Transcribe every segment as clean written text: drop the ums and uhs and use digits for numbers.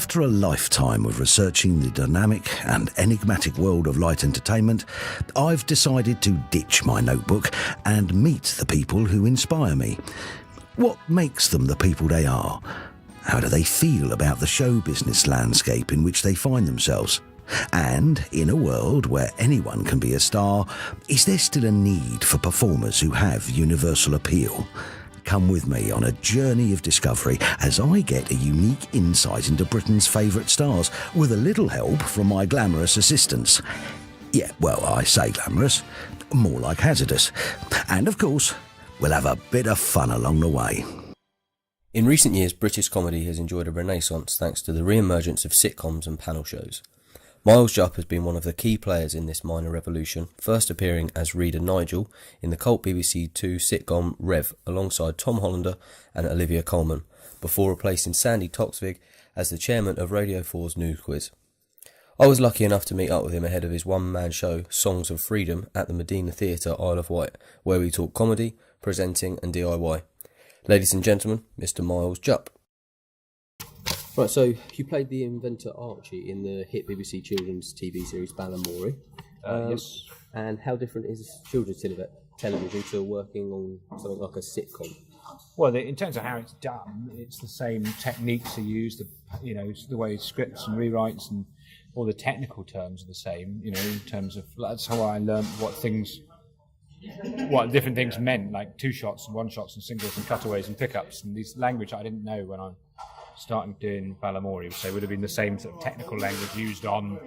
After a lifetime of researching the dynamic and enigmatic world of light entertainment, I've decided to ditch my notebook and meet the people who inspire me. What makes them the people they are? How do they feel about the show business landscape in which they find themselves? And in a world where anyone can be a star, is there still a need for performers who have universal appeal? Come with me on a journey of discovery as I get a unique insight into Britain's favourite stars, with a little help from my glamorous assistants. Yeah, well, I say glamorous, more like hazardous. And of course, we'll have a bit of fun along the way. In recent years, British comedy has enjoyed a renaissance thanks to the re-emergence of sitcoms and panel shows. Miles Jupp has been one of the key players in this minor revolution, first appearing as Reader Nigel in the cult BBC Two sitcom Revs alongside Tom Hollander and Olivia Colman, before replacing Sandy Toksvig as the chairman of Radio 4's News Quiz. I was lucky enough to meet up with him ahead of his one-man show Songs of Freedom at the Medina Theatre, Isle of Wight, where we talk comedy, presenting and DIY. Ladies and gentlemen, Mr. Miles Jupp. Right, so you played the inventor Archie in the hit BBC children's TV series Balamory. Yes. And how different is children's television to working on something like a sitcom? Well, in terms of how it's done, it's the same techniques are used. The way scripts and rewrites and all the technical terms are the same. In terms of that's how I learned what different things meant, like two shots and one shots and singles and cutaways and pickups and these language I didn't know when I started doing Balamory. So it would have been the same sort of technical language used on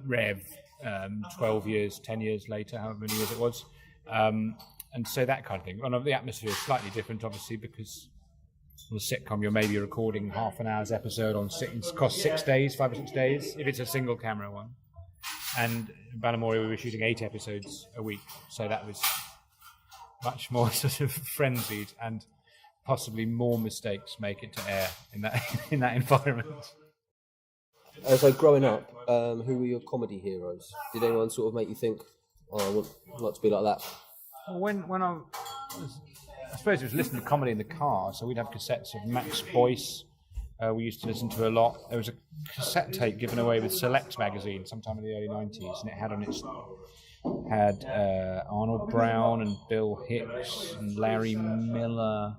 Rev 10 years later, however many years it was. And so that kind of thing. And the atmosphere is slightly different, obviously, because on a sitcom you're maybe recording half an hour's episode on it costs 5 or 6 days, if it's a single camera one. And in Balamory we were shooting 8 episodes a week, so that was much more sort of frenzied, and possibly more mistakes make it to air in that environment. So growing up, who were your comedy heroes? Did anyone sort of make you think, I would like to be like that? Well, when I suppose it was listening to comedy in the car, so we'd have cassettes of Max Boyce. We used to listen to a lot. There was a cassette tape given away with Select magazine sometime in the early 90s, and it had Arnold Brown and Bill Hicks and Larry Miller.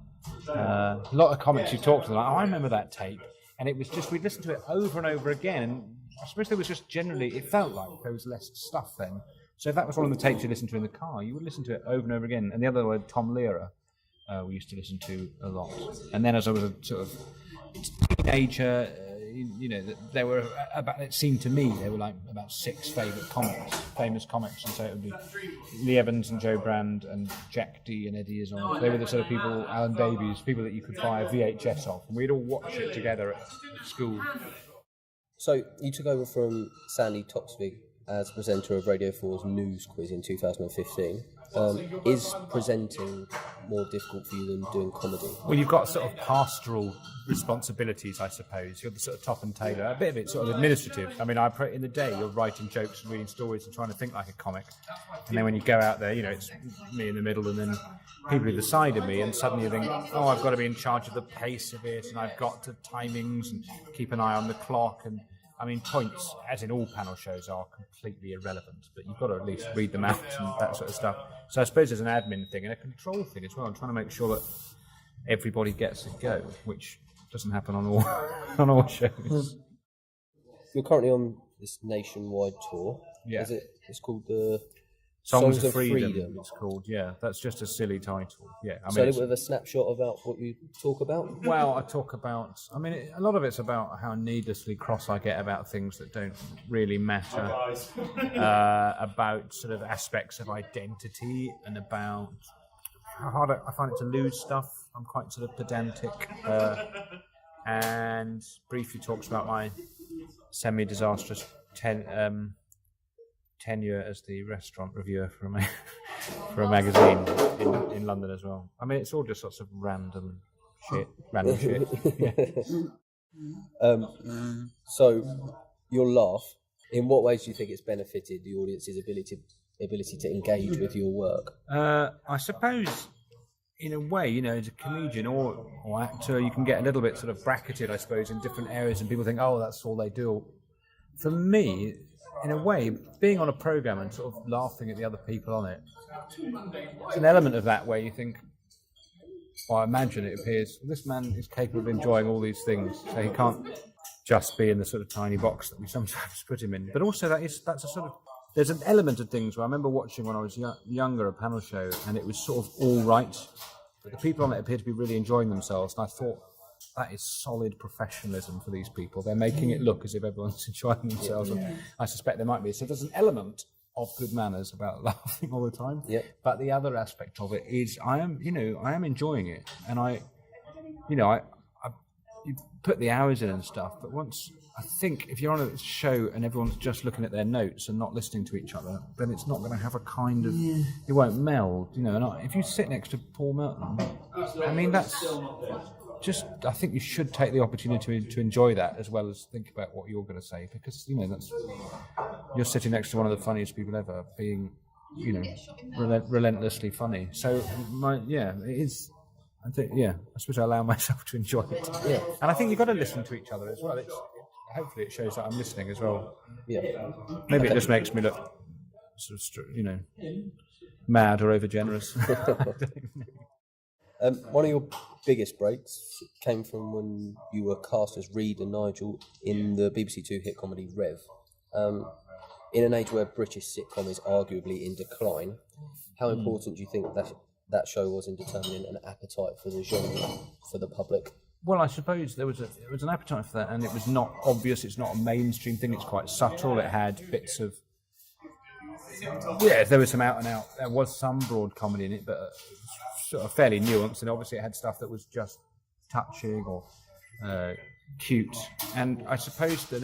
A lot of comics you talked to, like, I remember that tape. And it was just, we'd listen to it over and over again. And I suppose there was just generally, it felt like there was less stuff then. So if that was one of the tapes you listened to in the car, you would listen to it over and over again. And the other one, Tom Lehrer, we used to listen to a lot. And then as I was a sort of teenager, there were about, it seemed to me, there were like about 6 famous comics. And so it would be Lee Evans and Joe Brand and Jack D and Eddie Izzard. They were the sort of people, Alan Davies, people that you could buy a VHS of. And we'd all watch it together at school. So you took over from Sandy Toksvig as presenter of Radio 4's News Quiz in 2015. Is presenting more difficult for you than doing comedy? Well, you've got sort of pastoral responsibilities, I suppose. You're the sort of top and tailor. A bit of it's sort of administrative. I mean, in the day, you're writing jokes and reading stories and trying to think like a comic. And then when you go out there, it's me in the middle and then people either side of me, and suddenly you think, oh, I've got to be in charge of the pace of it, and I've got to timings and keep an eye on the clock. And I mean, points, as in all panel shows, are completely irrelevant, but you've got to at least read them out and that sort of stuff. So I suppose there's an admin thing and a control thing as well. I'm trying to make sure that everybody gets a go, which doesn't happen on all shows. You're currently on this nationwide tour. Yeah. It's called the Songs of Freedom. It's called, yeah. That's just a silly title. Yeah. So a little bit of a snapshot about what you talk about? Well, I talk about, a lot of it's about how needlessly cross I get about things that don't really matter, about sort of aspects of identity, and about how hard I find it to lose stuff. I'm quite sort of pedantic, and briefly talks about my semi-disastrous tenure as the restaurant reviewer for a magazine in London as well. I mean, it's all just sorts of random shit. Yeah. So, your laugh, in what ways do you think it's benefited the audience's ability to engage with your work? I suppose in a way, you know, as a comedian or actor, you can get a little bit sort of bracketed, I suppose, in different areas, and people think, oh, that's all they do. For me, in a way, being on a program and sort of laughing at the other people on it, it's an element of that where you think, well, I imagine it appears, this man is capable of enjoying all these things, so he can't just be in the sort of tiny box that we sometimes put him in. But also that's a sort of, there's an element of things where I remember watching when I was younger a panel show, and it was sort of all right, but the people on it appeared to be really enjoying themselves, and I thought, that is solid professionalism for these people. They're making it look as if everyone's enjoying themselves. Yeah. I suspect there might be. So there's an element of good manners about laughing all the time. Yep. But the other aspect of it is I am enjoying it, and you put the hours in and stuff. But once I think if you're on a show and everyone's just looking at their notes and not listening to each other, then it's not going to have a kind of it won't meld. You know, and if you sit next to Paul Merton, I mean that's. I think you should take the opportunity to enjoy that as well as think about what you're going to say, because you know you're sitting next to one of the funniest people ever, being relentlessly funny. So it is. I think I suppose I allow myself to enjoy it. Yeah, and I think you've got to listen to each other as well. Hopefully it shows that I'm listening as well. Yeah, maybe it just makes me look sort of mad or over generous. One of your biggest breaks came from when you were cast as Reed and Nigel in the BBC Two hit comedy Revs. In an age where British sitcom is arguably in decline, how important do you think that show was in determining an appetite for the genre for the public? Well, I suppose there was an appetite for that, and it was not obvious. It's not a mainstream thing. It's quite subtle. It had bits of there was some out and out. There was some broad comedy in it, but sort of fairly nuanced, and obviously it had stuff that was just touching or cute. And I suppose that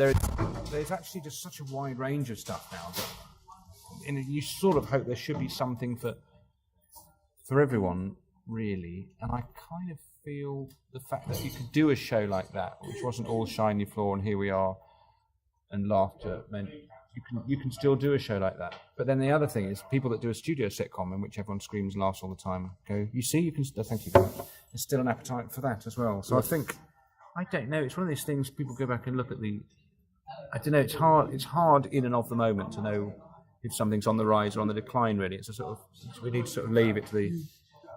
there's actually just such a wide range of stuff now that you sort of hope there should be something for everyone, really. And I kind of feel the fact that you could do a show like that, which wasn't all shiny floor and here we are and laughter, meant you can still do a show like that. But then the other thing is people that do a studio sitcom in which everyone screams and laughs all the time go, you see, you can thank you very much. There's still an appetite for that as well. So I think, I don't know, it's one of these things people go back and look at I don't know, it's hard in and of the moment to know if something's on the rise or on the decline, really. It's a sort of, we need to sort of leave it to the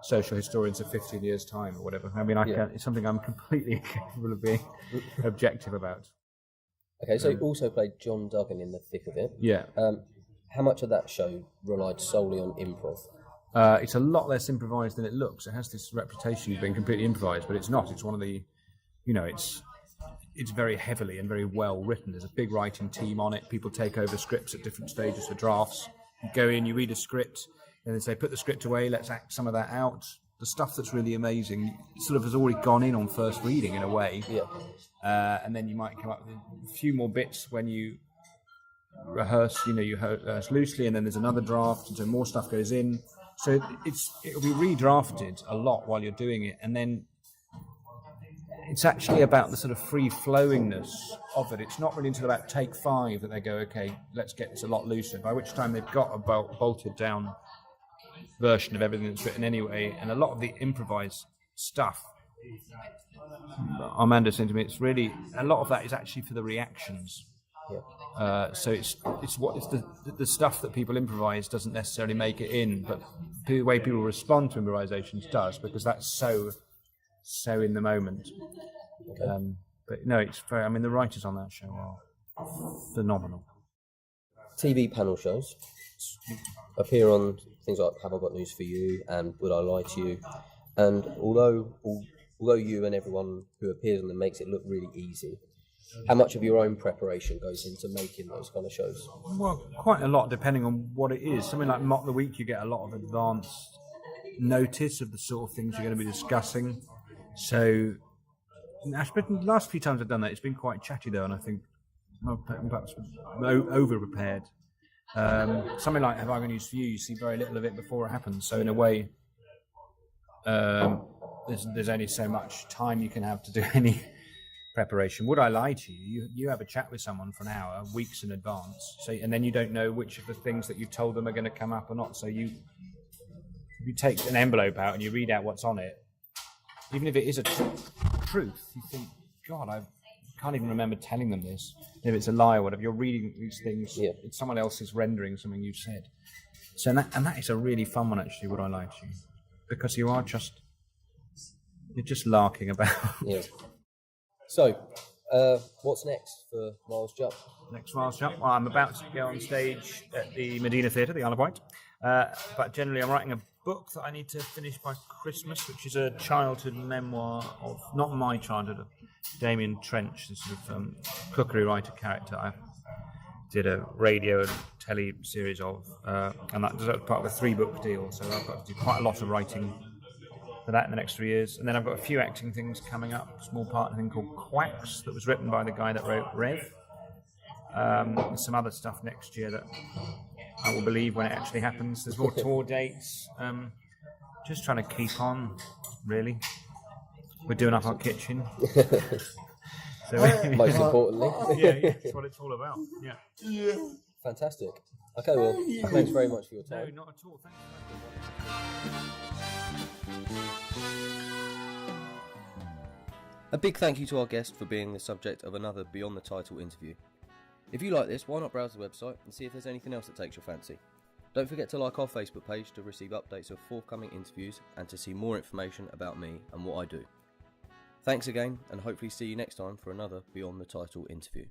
social historians of 15 years' time or whatever. I mean, it's something I'm completely incapable of being objective about. Okay, so you also played John Duggan in the thick of it. Yeah. How much of that show relied solely on improv? It's a lot less improvised than it looks. It has this reputation of being completely improvised, but it's not. It's one of the, it's very heavily and very well written. There's a big writing team on it. People take over scripts at different stages for drafts. You go in, you read a script, and then say, put the script away, let's act some of that out. The stuff that's really amazing sort of has already gone in on first reading in a way. Yeah. And then you might come up with a few more bits when you rehearse, you rehearse loosely, and then there's another draft, and so more stuff goes in. So it'll be redrafted a lot while you're doing it, and then it's actually about the sort of free-flowingness of it. It's not really until about take 5 that they go, okay, let's get this a lot looser, by which time they've got a bolted down version of everything that's written anyway, and a lot of the improvised stuff, Armando said to me, it's really, a lot of that is actually for the reactions. Yeah. So it's the stuff that people improvise doesn't necessarily make it in, but the way people respond to improvisations does, because that's so in the moment. Okay. But no, it's very, I mean, the writers on that show are phenomenal. TV panel shows appear on things like Have I Got News For You and Would I Lie To You? And although you and everyone who appears on them makes it look really easy, how much of your own preparation goes into making those kind of shows? Well, quite a lot, depending on what it is. Something like Mock the Week, you get a lot of advanced notice of the sort of things you're going to be discussing. So, the last few times I've done that, it's been quite chatty though, and I think perhaps over-prepared. Something like Have I Got News For You see very little of it before it happens. So in a way, there's only so much time you can have to do any preparation. Would I Lie To You? You have a chat with someone for an hour, weeks in advance, and then you don't know which of the things that you've told them are going to come up or not. So if you take an envelope out and you read out what's on it, even if it is a truth, you think, God, I can't even remember telling them this. If it's a lie or whatever, you're reading these things. Yeah. It's someone else is rendering something you've said. So that is a really fun one, actually, what I like, because you're just larking about. Yeah. So, what's next for Miles Jupp? Next Miles Jupp, well, I'm about to go on stage at the Medina Theatre, the Isle of Wight. But generally, I'm writing a book that I need to finish by Christmas, which is a childhood memoir of, not my childhood, of Damien Trench, the sort of cookery writer character I did a radio and telly series of, and that was part of a 3-book deal, so I've got to do quite a lot of writing for that in the next 3 years. And then I've got a few acting things coming up, a small part of a thing called Quacks that was written by the guy that wrote Rev. Some other stuff next year that I will believe when it actually happens. There's more tour dates. Just trying to keep on, really. We're doing up our kitchen. So Most importantly. yeah, that's what it's all about. Yeah. Fantastic. Okay, well, thanks very much for your time. No, not at all. Thanks. A big thank you to our guest for being the subject of another Beyond the Title interview. If you like this, why not browse the website and see if there's anything else that takes your fancy. Don't forget to like our Facebook page to receive updates of forthcoming interviews and to see more information about me and what I do. Thanks again, and hopefully see you next time for another Beyond the Title interview.